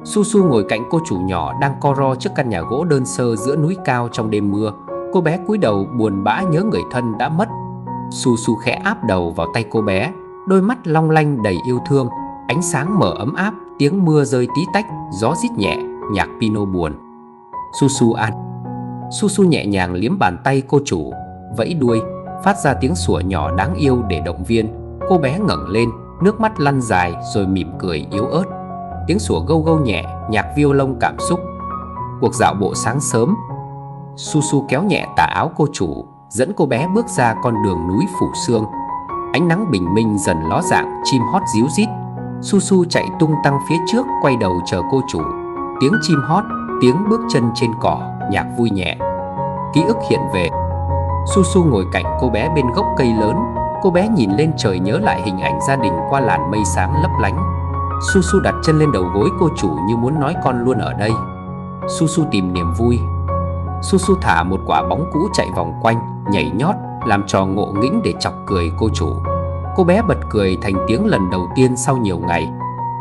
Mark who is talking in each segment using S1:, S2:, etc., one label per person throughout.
S1: Su Su ngồi cạnh cô chủ nhỏ đang co ro trước căn nhà gỗ đơn sơ giữa núi cao trong đêm mưa. Cô bé cúi đầu buồn bã nhớ người thân đã mất. Su Su khẽ áp đầu vào tay cô bé, đôi mắt long lanh đầy yêu thương. Ánh sáng mở ấm áp, tiếng mưa rơi tí tách, gió rít nhẹ, nhạc piano buồn. Su Su an. Su Su nhẹ nhàng liếm bàn tay cô chủ, vẫy đuôi, phát ra tiếng sủa nhỏ đáng yêu để động viên. Cô bé ngẩng lên, nước mắt lăn dài rồi mỉm cười yếu ớt. Tiếng sủa gâu gâu nhẹ, nhạc violon cảm xúc. Cuộc dạo bộ sáng sớm. Su Su kéo nhẹ tà áo cô chủ, dẫn cô bé bước ra con đường núi phủ sương. Ánh nắng bình minh dần ló dạng, chim hót ríu rít. Su Su chạy tung tăng phía trước, quay đầu chờ cô chủ. Tiếng chim hót, tiếng bước chân trên cỏ, nhạc vui nhẹ. Ký ức hiện về. Su Su ngồi cạnh cô bé bên gốc cây lớn. Cô bé nhìn lên trời nhớ lại hình ảnh gia đình qua làn mây sáng lấp lánh. Su Su đặt chân lên đầu gối cô chủ như muốn nói con luôn ở đây. Su Su tìm niềm vui. Su Su thả một quả bóng cũ chạy vòng quanh, nhảy nhót, làm trò ngộ nghĩnh để chọc cười cô chủ. Cô bé bật cười thành tiếng lần đầu tiên sau nhiều ngày.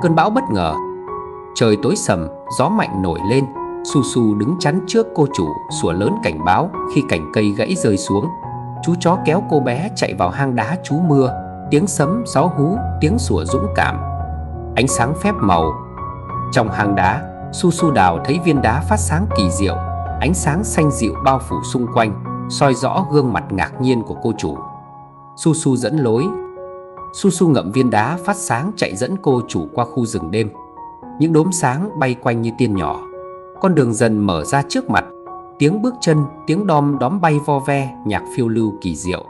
S1: Cơn bão bất ngờ. Trời tối sầm, gió mạnh nổi lên. Su Su đứng chắn trước cô chủ, sủa lớn cảnh báo khi cành cây gãy rơi xuống. Chú chó kéo cô bé chạy vào hang đá trú mưa. Tiếng sấm, gió hú, tiếng sủa dũng cảm. Ánh sáng phép màu. Trong hang đá, Su Su đào thấy viên đá phát sáng kỳ diệu. Ánh sáng xanh dịu bao phủ xung quanh, soi rõ gương mặt ngạc nhiên của cô chủ. Su Su dẫn lối. Su Su ngậm viên đá phát sáng chạy dẫn cô chủ qua khu rừng đêm. Những đốm sáng bay quanh như tiên nhỏ. Con đường dần mở ra trước mặt. Tiếng bước chân, tiếng đom đóm bay vo ve, nhạc phiêu lưu kỳ diệu.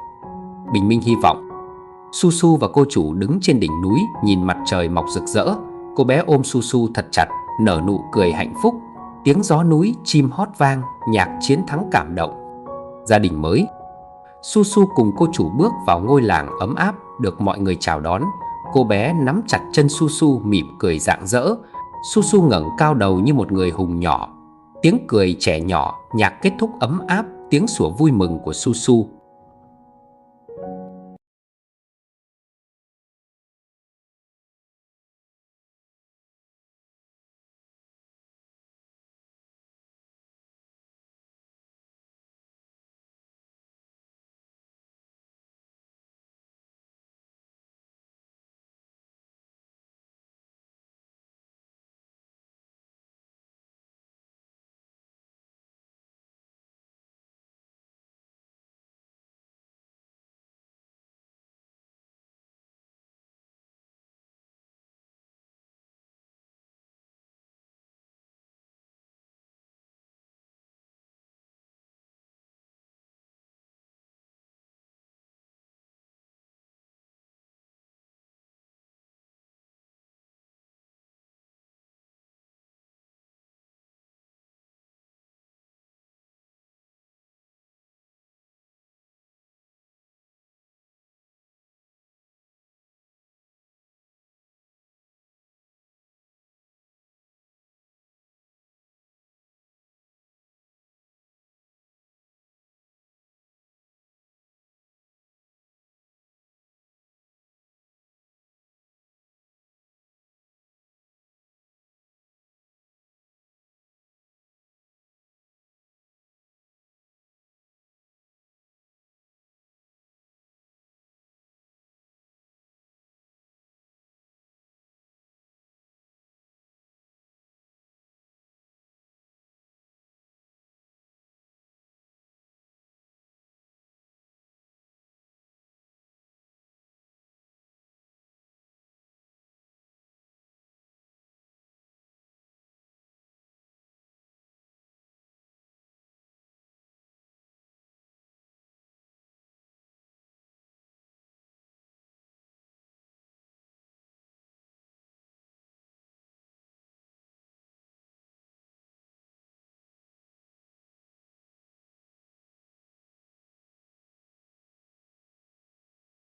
S1: Bình minh hy vọng. Su Su và cô chủ đứng trên đỉnh núi nhìn mặt trời mọc rực rỡ. Cô bé ôm Su Su thật chặt, nở nụ cười hạnh phúc. Tiếng gió núi, chim hót vang, nhạc chiến thắng cảm động. Gia đình mới. Su Su cùng cô chủ bước vào ngôi làng ấm áp, được mọi người chào đón. Cô bé nắm chặt chân Su Su mỉm cười rạng rỡ. Su Su ngẩng cao đầu như một người hùng nhỏ. Tiếng cười trẻ nhỏ, nhạc kết thúc ấm áp, tiếng sủa vui mừng của Su Su.